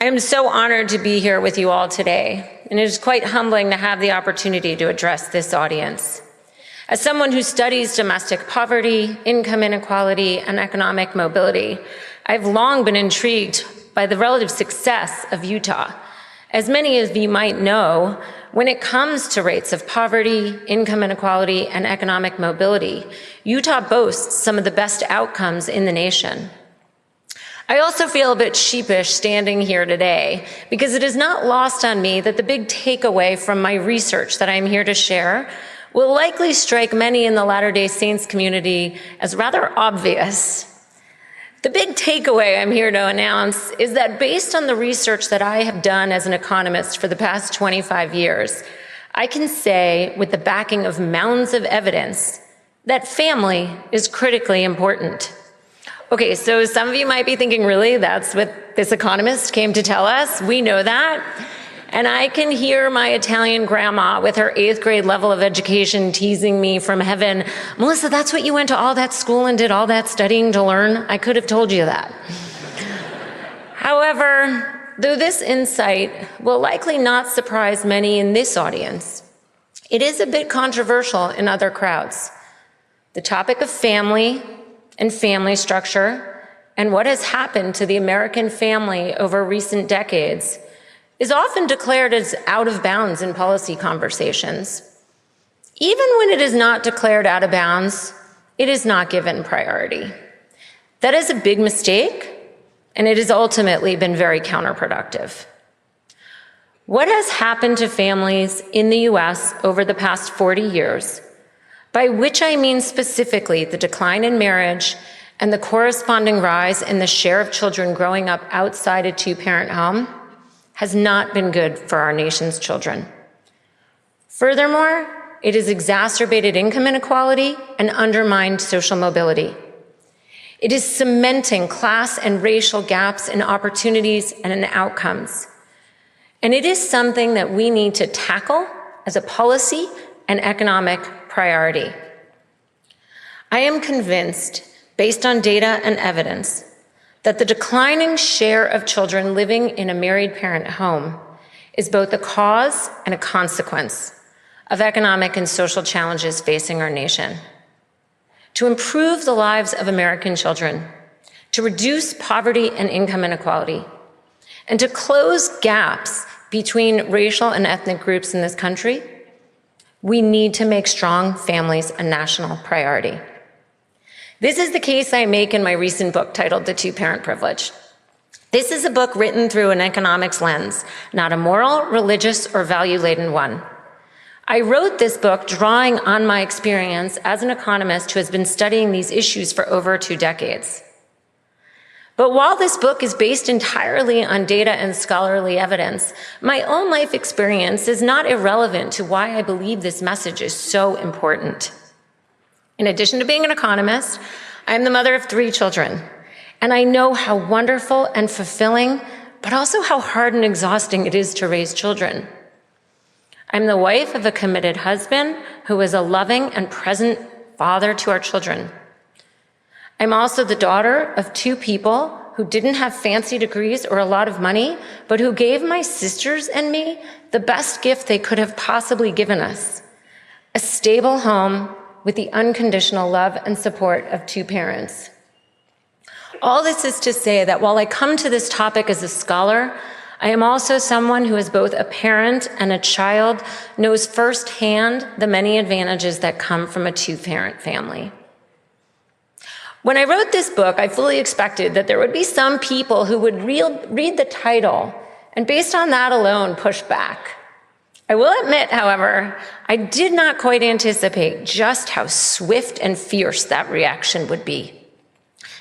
I am so honored to be here with you all today, and it is quite humbling to have the opportunity to address this audience. As someone who studies domestic poverty, income inequality, and economic mobility, I've long been intrigued by the relative success of Utah. As many of you might know, when it comes to rates of poverty, income inequality, and economic mobility, Utah boasts some of the best outcomes in the nation. I also feel a bit sheepish standing here today because it is not lost on me that the big takeaway from my research that I'm here to share will likely strike many in the Latter-day Saints community as rather obvious. The big takeaway I'm here to announce is that based on the research that I have done as an economist for the past 25 years, I can say with the backing of mounds of evidence that family is critically important. Okay, so some of you might be thinking, really, that's what this economist came to tell us? We know that. And I can hear my Italian grandma with her 8th grade level of education teasing me from heaven, Melissa, that's what you went to all that school and did all that studying to learn? I could have told you that. However, though this insight will likely not surprise many in this audience, it is a bit controversial in other crowds. The topic of family and family structure and what has happened to the American family over recent decades is often declared as out of bounds in policy conversations. Even when it is not declared out of bounds, it is not given priority. That is a big mistake, and it has ultimately been very counterproductive. What has happened to families in the US over the past 40 years, by which I mean specifically the decline in marriage and the corresponding rise in the share of children growing up outside a two-parent home, has not been good for our nation's children. Furthermore, it has exacerbated income inequality and undermined social mobility. It is cementing class and racial gaps in opportunities and in outcomes. And it is something that we need to tackle as a policy and economic priority. I am convinced, based on data and evidence, that the declining share of children living in a married parent home is both a cause and a consequence of economic and social challenges facing our nation. To improve the lives of American children, to reduce poverty and income inequality, and to close gaps between racial and ethnic groups in this country, we need to make strong families a national priority. This is the case I make in my recent book titled The Two-Parent Privilege. This is a book written through an economics lens, not a moral, religious, or value-laden one. I wrote this book drawing on my experience as an economist who has been studying these issues for over 2 decades. But while this book is based entirely on data and scholarly evidence, my own life experience is not irrelevant to why I believe this message is so important. In addition to being an economist, I'm the mother of 3 children, and I know how wonderful and fulfilling, but also how hard and exhausting it is to raise children. I'm the wife of a committed husband who is a loving and present father to our children. I'm also the daughter of 2 people who didn't have fancy degrees or a lot of money, but who gave my sisters and me the best gift they could have possibly given us: a stable home with the unconditional love and support of 2 parents. All this is to say that while I come to this topic as a scholar, I am also someone who is both a parent and a child, knows firsthand the many advantages that come from a 2-parent family. When I wrote this book, I fully expected that there would be some people who would read the title and based on that alone push back. I will admit, however, I did not quite anticipate just how swift and fierce that reaction would be.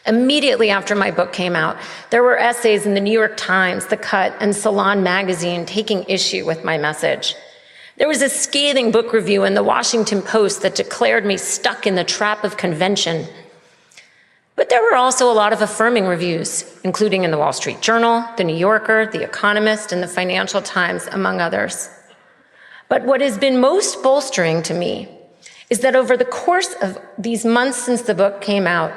Immediately after my book came out, there were essays in the New York Times, The Cut, and Salon magazine taking issue with my message. There was a scathing book review in the Washington Post that declared me stuck in the trap of convention. But there were also a lot of affirming reviews, including in the Wall Street Journal, The New Yorker, The Economist, and the Financial Times, among others. But what has been most bolstering to me is that over the course of these months since the book came out,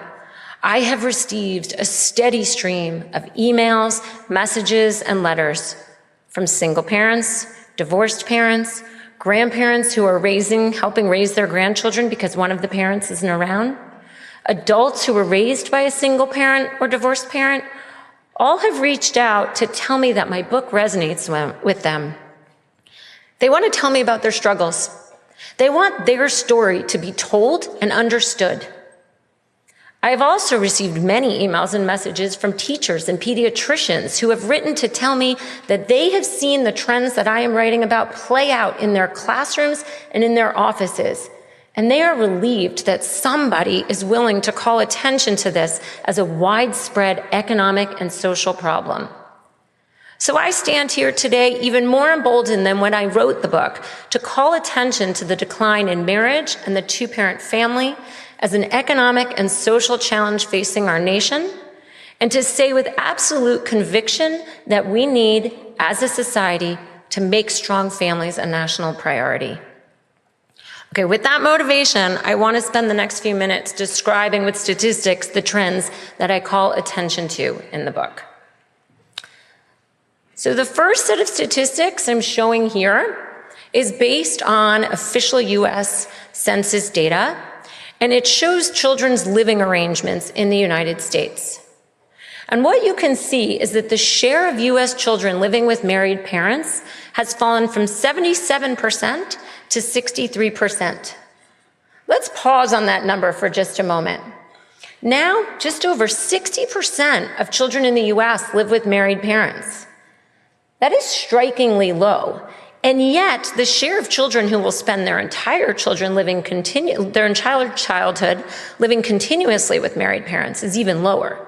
I have received a steady stream of emails, messages, and letters from single parents, divorced parents, grandparents who are helping raise their grandchildren because one of the parents isn't around, adults who were raised by a single parent or divorced parent, all have reached out to tell me that my book resonates with them. They want to tell me about their struggles. They want their story to be told and understood. I have also received many emails and messages from teachers and pediatricians who have written to tell me that they have seen the trends that I am writing about play out in their classrooms and in their offices. And they are relieved that somebody is willing to call attention to this as a widespread economic and social problem. So I stand here today even more emboldened than when I wrote the book to call attention to the decline in marriage and the two-parent family as an economic and social challenge facing our nation, and to say with absolute conviction that we need, as a society, to make strong families a national priority. Okay, with that motivation, I want to spend the next few minutes describing with statistics the trends that I call attention to in the book. So the first set of statistics I'm showing here is based on official US Census data, and it shows children's living arrangements in the United States. And what you can see is that the share of US children living with married parents has fallen from 77% to 63%. Let's pause on that number for just a moment. Now, just over 60% of children in the US live with married parents. That is strikingly low. And yet, the share of children who will spend their entire childhood living continuously with married parents is even lower.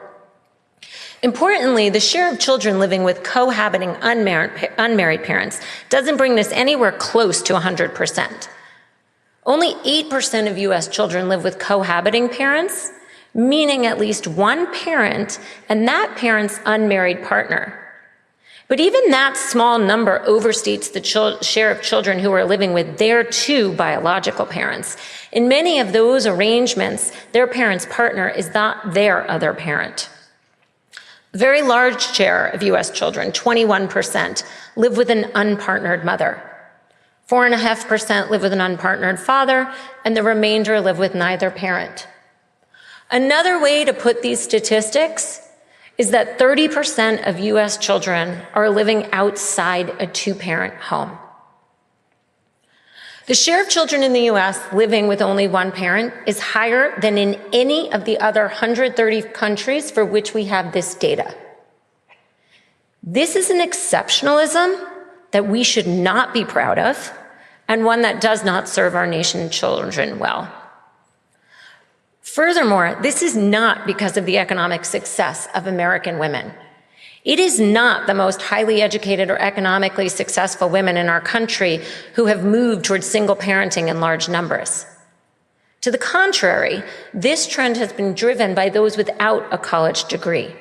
Importantly, the share of children living with cohabiting unmarried parents doesn't bring this anywhere close to 100%. Only 8% of US children live with cohabiting parents, meaning at least one parent and that parent's unmarried partner. But even that small number overstates the share of children who are living with their two biological parents. In many of those arrangements, their parent's partner is not their other parent. A very large share of US children, 21%, live with an unpartnered mother. 4.5% live with an unpartnered father, and the remainder live with neither parent. Another way to put these statistics is that 30% of US children are living outside a two-parent home. The share of children in the US living with only one parent is higher than in any of the other 130 countries for which we have this data. This is an exceptionalism that we should not be proud of, and one that does not serve our nation's children well. Furthermore, this is not because of the economic success of American women. It is not the most highly educated or economically successful women in our country who have moved towards single parenting in large numbers. To the contrary, this trend has been driven by those without a college degree.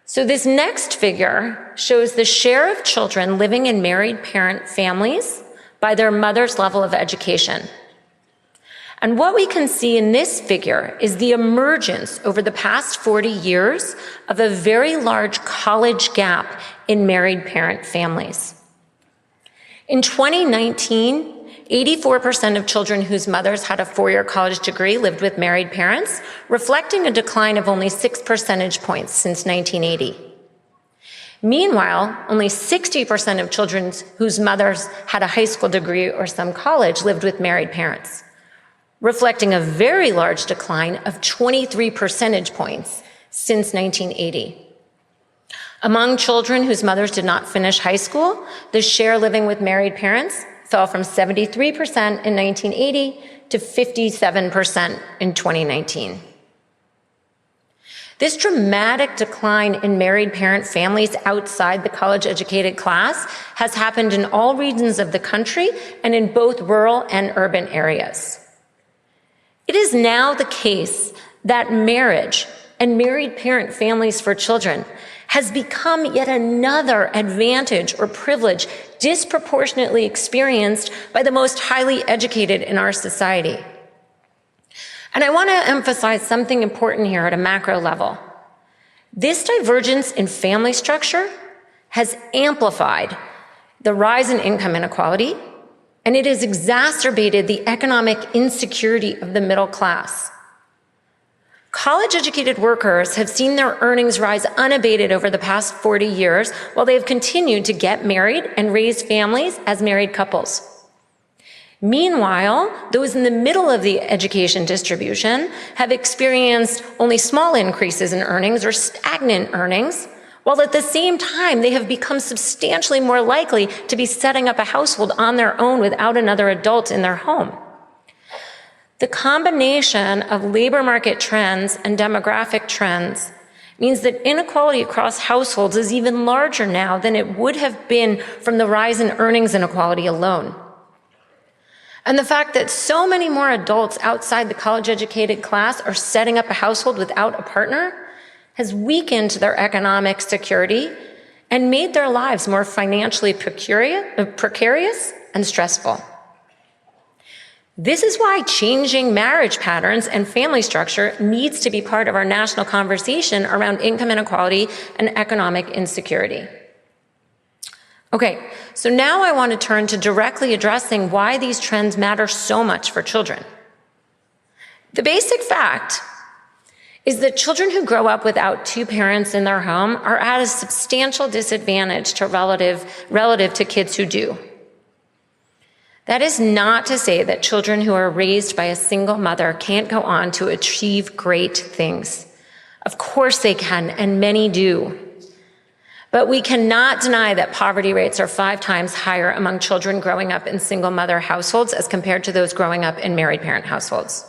So this next figure shows the share of children living in married parent families by their mother's level of education. And what we can see in this figure is the emergence over the past 40 years of a very large college gap in married parent families. In 2019, 84% of children whose mothers had a four-year college degree lived with married parents, reflecting a decline of only 6 percentage points since 1980. Meanwhile, only 60% of children whose mothers had a high school degree or some college lived with married parents, reflecting a very large decline of 23 percentage points since 1980. Among children whose mothers did not finish high school, the share living with married parents fell from 73% in 1980 to 57% in 2019. This dramatic decline in married parent families outside the college-educated class has happened in all regions of the country and in both rural and urban areas. It is now the case that marriage and married parent families for children has become yet another advantage or privilege disproportionately experienced by the most highly educated in our society. And I want to emphasize something important here at a macro level. This divergence in family structure has amplified the rise in income inequality, and it has exacerbated the economic insecurity of the middle class. College-educated workers have seen their earnings rise unabated over the past 40 years, while they have continued to get married and raise families as married couples. Meanwhile, those in the middle of the education distribution have experienced only small increases in earnings or stagnant earnings, while at the same time they have become substantially more likely to be setting up a household on their own without another adult in their home. The combination of labor market trends and demographic trends means that inequality across households is even larger now than it would have been from the rise in earnings inequality alone. And the fact that so many more adults outside the college-educated class are setting up a household without a partner has weakened their economic security and made their lives more financially precarious and stressful. This is why changing marriage patterns and family structure needs to be part of our national conversation around income inequality and economic insecurity. Okay, so now I want to turn to directly addressing why these trends matter so much for children. The basic fact is that children who grow up without two parents in their home are at a substantial disadvantage to relative to kids who do. That is not to say that children who are raised by a single mother can't go on to achieve great things. Of course they can, and many do. But we cannot deny that poverty rates are 5 times higher among children growing up in single mother households as compared to those growing up in married parent households.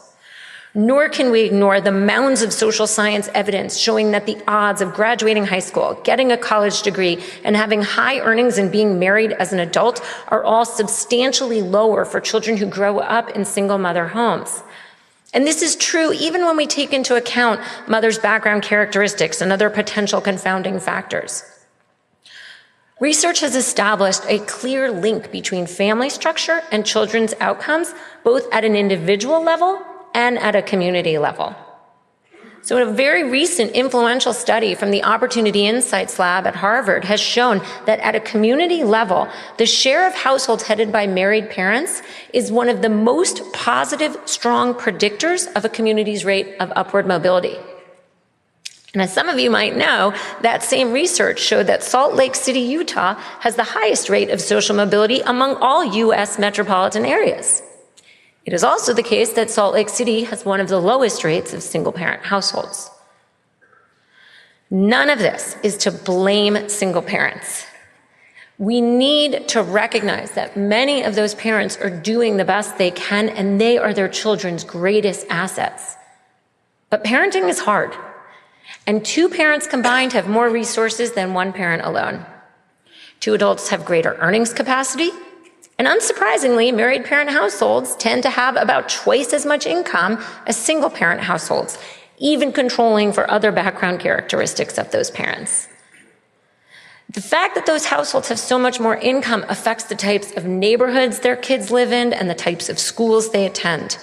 Nor can we ignore the mounds of social science evidence showing that the odds of graduating high school, getting a college degree, and having high earnings and being married as an adult are all substantially lower for children who grow up in single mother homes. And this is true even when we take into account mother's background characteristics and other potential confounding factors. Research has established a clear link between family structure and children's outcomes, both at an individual level and at a community level. So a very recent influential study from the Opportunity Insights Lab at Harvard has shown that at a community level, the share of households headed by married parents is one of the most positive, strong predictors of a community's rate of upward mobility. And as some of you might know, that same research showed that Salt Lake City, Utah has the highest rate of social mobility among all U.S. metropolitan areas. It is also the case that Salt Lake City has one of the lowest rates of single-parent households. None of this is to blame single parents. We need to recognize that many of those parents are doing the best they can, and they are their children's greatest assets. But parenting is hard, and 2 parents combined have more resources than 1 parent alone. 2 adults have greater earnings capacity, and unsurprisingly, married parent households tend to have about twice as much income as single parent households, even controlling for other background characteristics of those parents. The fact that those households have so much more income affects the types of neighborhoods their kids live in and the types of schools they attend.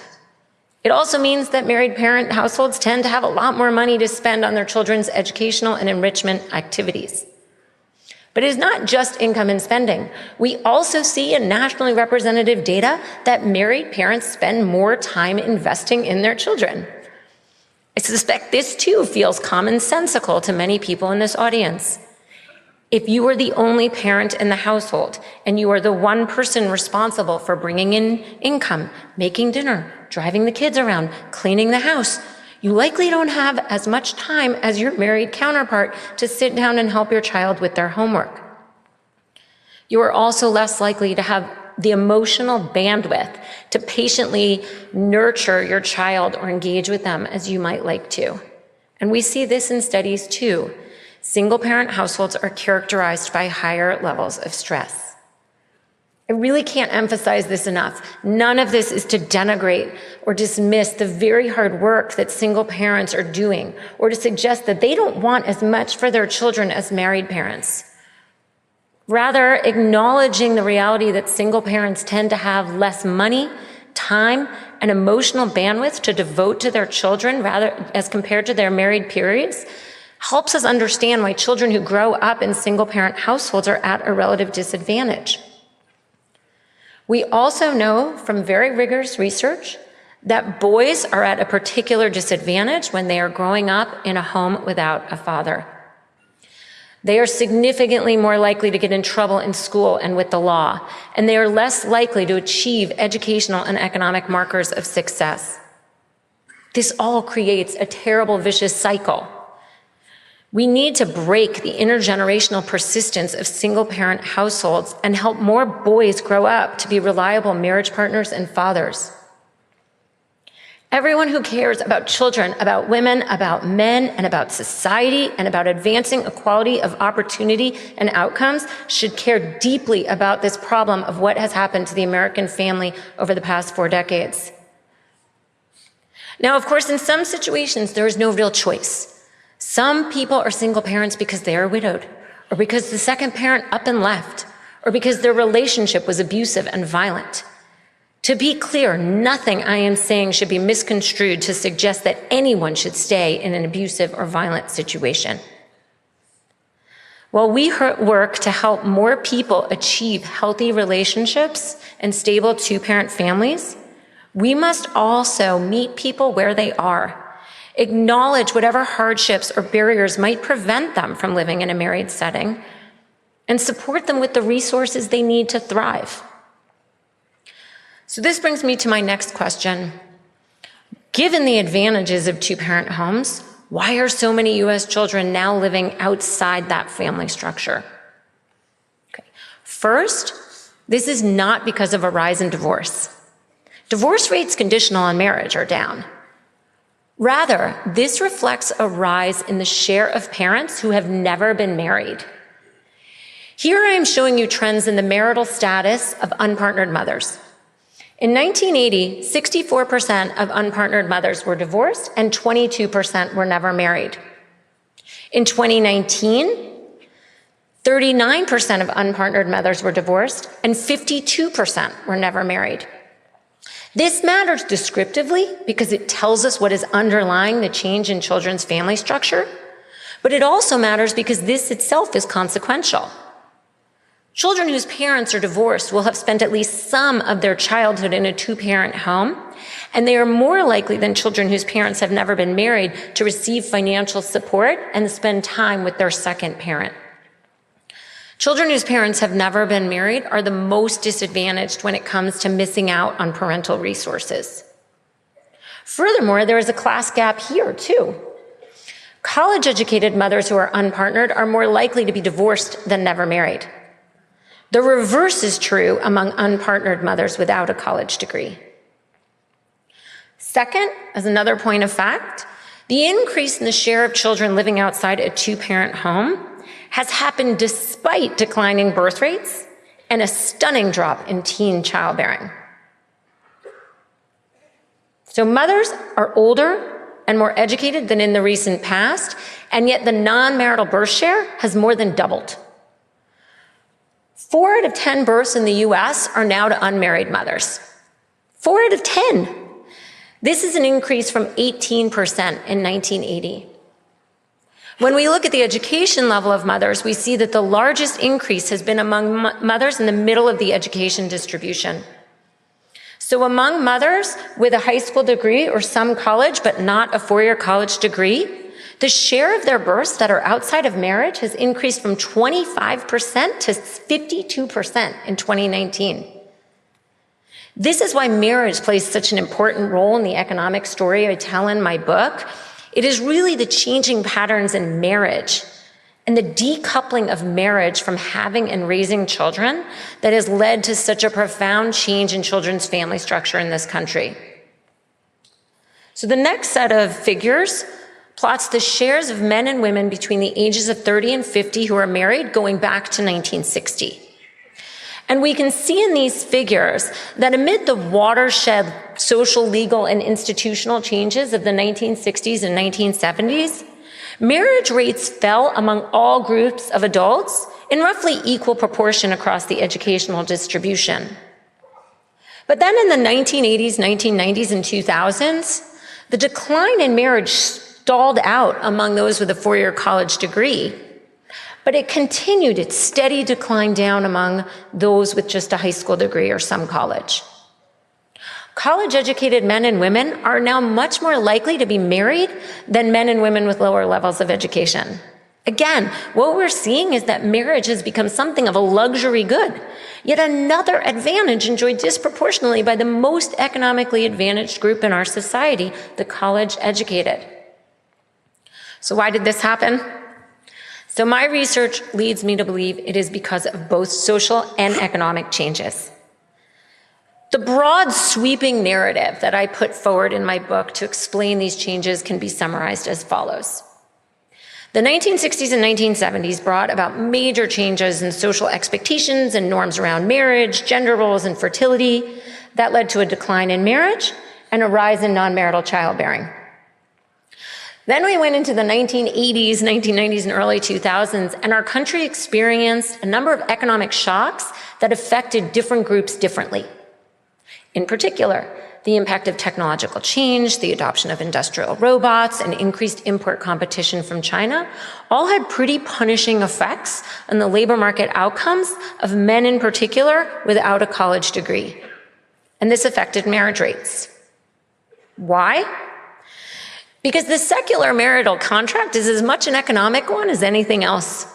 It also means that married parent households tend to have a lot more money to spend on their children's educational and enrichment activities. But it is not just income and spending. We also see in nationally representative data that married parents spend more time investing in their children. I suspect this too feels commonsensical to many people in this audience. If you are the only parent in the household and you are the one person responsible for bringing in income, making dinner, driving the kids around, cleaning the house, you likely don't have as much time as your married counterpart to sit down and help your child with their homework. You are also less likely to have the emotional bandwidth to patiently nurture your child or engage with them as you might like to. And we see this in studies too. Single-parent households are characterized by higher levels of stress. I really can't emphasize this enough. None of this is to denigrate or dismiss the very hard work that single parents are doing, or to suggest that they don't want as much for their children as married parents. Rather, acknowledging the reality that single parents tend to have less money, time, and emotional bandwidth to devote to their children rather as compared to their married peers helps us understand why children who grow up in single-parent households are at a relative disadvantage. We also know from very rigorous research that boys are at a particular disadvantage when they are growing up in a home without a father. They are significantly more likely to get in trouble in school and with the law, and they are less likely to achieve educational and economic markers of success. This all creates a terrible vicious cycle. We need to break the intergenerational persistence of single-parent households and help more boys grow up to be reliable marriage partners and fathers. Everyone who cares about children, about women, about men, and about society, and about advancing equality of opportunity and outcomes should care deeply about this problem of what has happened to the American family over the past 4 decades. Now, of course, in some situations, there is no real choice. Some people are single parents because they are widowed, or because the second parent up and left, or because their relationship was abusive and violent. To be clear, nothing I am saying should be misconstrued to suggest that anyone should stay in an abusive or violent situation. While we work to help more people achieve healthy relationships and stable 2-parent families, we must also meet people where they are, acknowledge whatever hardships or barriers might prevent them from living in a married setting, and support them with the resources they need to thrive. So this brings me to my next question. Given the advantages of 2-parent homes, why are so many U.S. children now living outside that family structure? Okay. First, this is not because of a rise in divorce. Divorce rates conditional on marriage are down. Rather, this reflects a rise in the share of parents who have never been married. Here I am showing you trends in the marital status of unpartnered mothers. In 1980, 64% of unpartnered mothers were divorced and 22% were never married. In 2019, 39% of unpartnered mothers were divorced and 52% were never married. This matters descriptively because it tells us what is underlying the change in children's family structure, but it also matters because this itself is consequential. Children whose parents are divorced will have spent at least some of their childhood in a 2-parent home, and they are more likely than children whose parents have never been married to receive financial support and spend time with their second parent. Children whose parents have never been married are the most disadvantaged when it comes to missing out on parental resources. Furthermore, there is a class gap here, too. College-educated mothers who are unpartnered are more likely to be divorced than never married. The reverse is true among unpartnered mothers without a college degree. Second, as another point of fact, the increase in the share of children living outside a 2-parent home has happened despite declining birth rates and a stunning drop in teen childbearing. So mothers are older and more educated than in the recent past, and yet the non-marital birth share has more than doubled. 4 out of 10 births in the U.S. are now to unmarried mothers. 4 out of 10. This is an increase from 18% in 1980. When we look at the education level of mothers, we see that the largest increase has been among mothers in the middle of the education distribution. So among mothers with a high school degree or some college, but not a 4-year college degree, the share of their births that are outside of marriage has increased from 25% to 52% in 2019. This is why marriage plays such an important role in the economic story I tell in my book. It is really the changing patterns in marriage and the decoupling of marriage from having and raising children that has led to such a profound change in children's family structure in this country. So the next set of figures plots the shares of men and women between the ages of 30 and 50 who are married going back to 1960. And we can see in these figures that amid the watershed social, legal, and institutional changes of the 1960s and 1970s, marriage rates fell among all groups of adults in roughly equal proportion across the educational distribution. But then in the 1980s, 1990s, and 2000s, the decline in marriage stalled out among those with a four-year college degree, but it continued its steady decline down among those with just a high school degree or some college. College-educated men and women are now much more likely to be married than men and women with lower levels of education. Again, what we're seeing is that marriage has become something of a luxury good, yet another advantage enjoyed disproportionately by the most economically advantaged group in our society, the college-educated. So why did this happen? So my research leads me to believe it is because of both social and economic changes. The broad sweeping narrative that I put forward in my book to explain these changes can be summarized as follows. The 1960s and 1970s brought about major changes in social expectations and norms around marriage, gender roles, and fertility that led to a decline in marriage and a rise in non-marital childbearing. Then we went into the 1980s, 1990s, and early 2000s, and our country experienced a number of economic shocks that affected different groups differently. In particular, the impact of technological change, the adoption of industrial robots, and increased import competition from China all had pretty punishing effects on the labor market outcomes of men in particular without a college degree. And this affected marriage rates. Why? Because the secular marital contract is as much an economic one as anything else.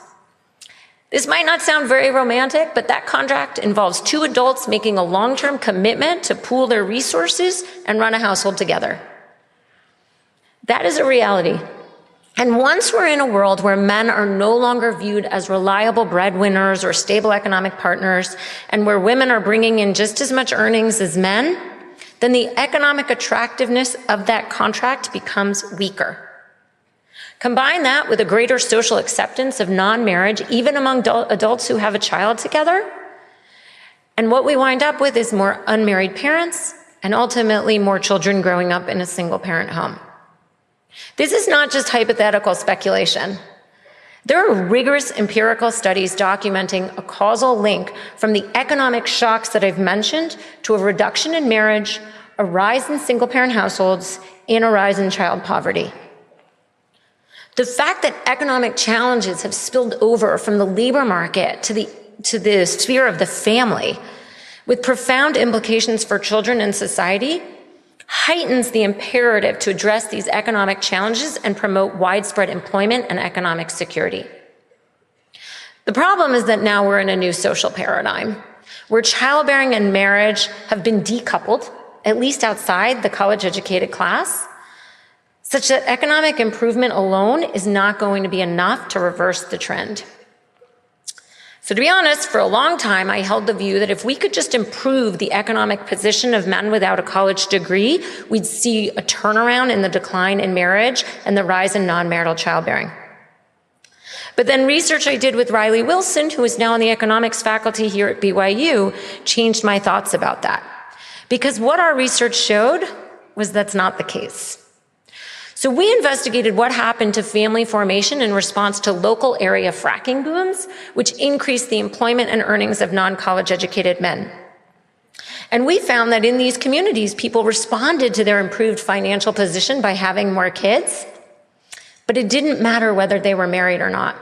This might not sound very romantic, but that contract involves two adults making a long-term commitment to pool their resources and run a household together. That is a reality. And once we're in a world where men are no longer viewed as reliable breadwinners or stable economic partners, and where women are bringing in just as much earnings as men, then the economic attractiveness of that contract becomes weaker. Combine that with a greater social acceptance of non-marriage, even among adults who have a child together, and what we wind up with is more unmarried parents and ultimately more children growing up in a single-parent home. This is not just hypothetical speculation. There are rigorous empirical studies documenting a causal link from the economic shocks that I've mentioned to a reduction in marriage, a rise in single-parent households, and a rise in child poverty. The fact that economic challenges have spilled over from the labor market to the sphere of the family, with profound implications for children and society, heightens the imperative to address these economic challenges and promote widespread employment and economic security. The problem is that now we're in a new social paradigm, where childbearing and marriage have been decoupled, at least outside the college-educated class, such that economic improvement alone is not going to be enough to reverse the trend. So to be honest, for a long time, I held the view that if we could just improve the economic position of men without a college degree, we'd see a turnaround in the decline in marriage and the rise in non-marital childbearing. But then research I did with Riley Wilson, who is now on the economics faculty here at BYU, changed my thoughts about that. Because what our research showed was that's not the case. So we investigated what happened to family formation in response to local area fracking booms, which increased the employment and earnings of non-college educated men. And we found that in these communities, people responded to their improved financial position by having more kids, but it didn't matter whether they were married or not.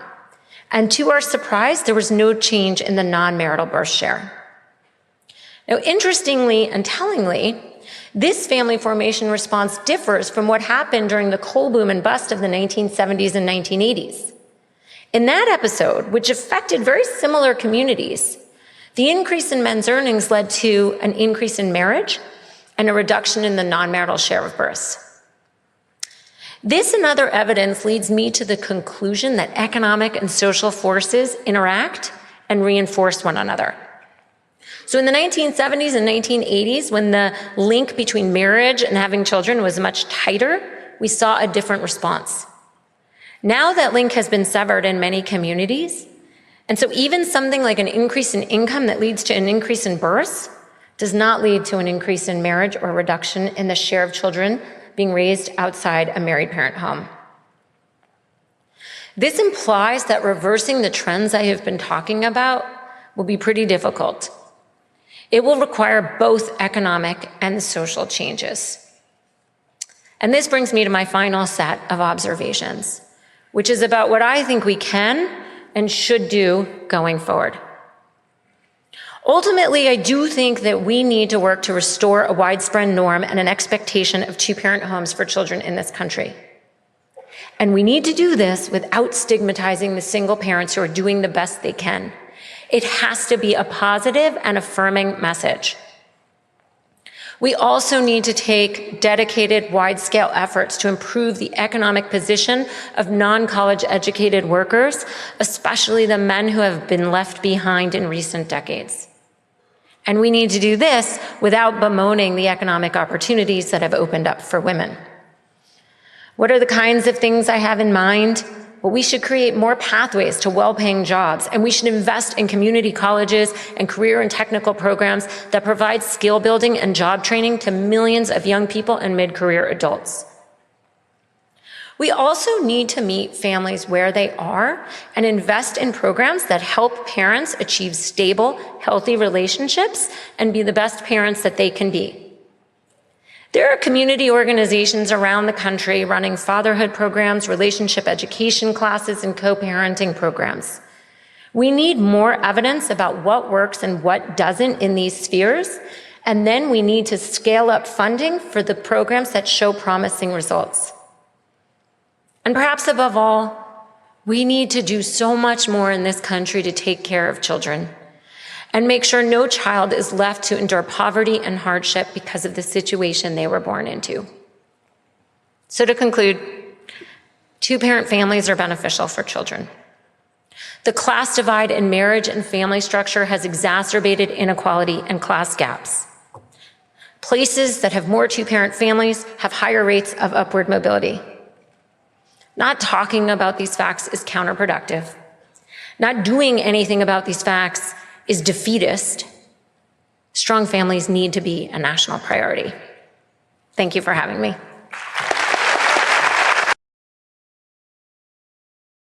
And to our surprise, there was no change in the non-marital birth share. Now, interestingly and tellingly, this family formation response differs from what happened during the coal boom and bust of the 1970s and 1980s. In that episode, which affected very similar communities, the increase in men's earnings led to an increase in marriage and a reduction in the non-marital share of births. This and other evidence leads me to the conclusion that economic and social forces interact and reinforce one another. So in the 1970s and 1980s, when the link between marriage and having children was much tighter, we saw a different response. Now that link has been severed in many communities, and so even something like an increase in income that leads to an increase in births does not lead to an increase in marriage or reduction in the share of children being raised outside a married parent home. This implies that reversing the trends I have been talking about will be pretty difficult. It will require both economic and social changes. And this brings me to my final set of observations, which is about what I think we can and should do going forward. Ultimately, I do think that we need to work to restore a widespread norm and an expectation of two-parent homes for children in this country. And we need to do this without stigmatizing the single parents who are doing the best they can. It has to be a positive and affirming message. We also need to take dedicated, wide-scale efforts to improve the economic position of non-college educated workers, especially the men who have been left behind in recent decades. And we need to do this without bemoaning the economic opportunities that have opened up for women. What are the kinds of things I have in mind? Well, we should create more pathways to well-paying jobs, and we should invest in community colleges and career and technical programs that provide skill building and job training to millions of young people and mid-career adults. We also need to meet families where they are and invest in programs that help parents achieve stable, healthy relationships and be the best parents that they can be. There are community organizations around the country running fatherhood programs, relationship education classes, and co-parenting programs. We need more evidence about what works and what doesn't in these spheres, and then we need to scale up funding for the programs that show promising results. And perhaps above all, we need to do so much more in this country to take care of children and make sure no child is left to endure poverty and hardship because of the situation they were born into. So to conclude, two-parent families are beneficial for children. The class divide in marriage and family structure has exacerbated inequality and class gaps. Places that have more two-parent families have higher rates of upward mobility. Not talking about these facts is counterproductive. Not doing anything about these facts is defeatist. Strong families need to be a national priority. Thank you for having me.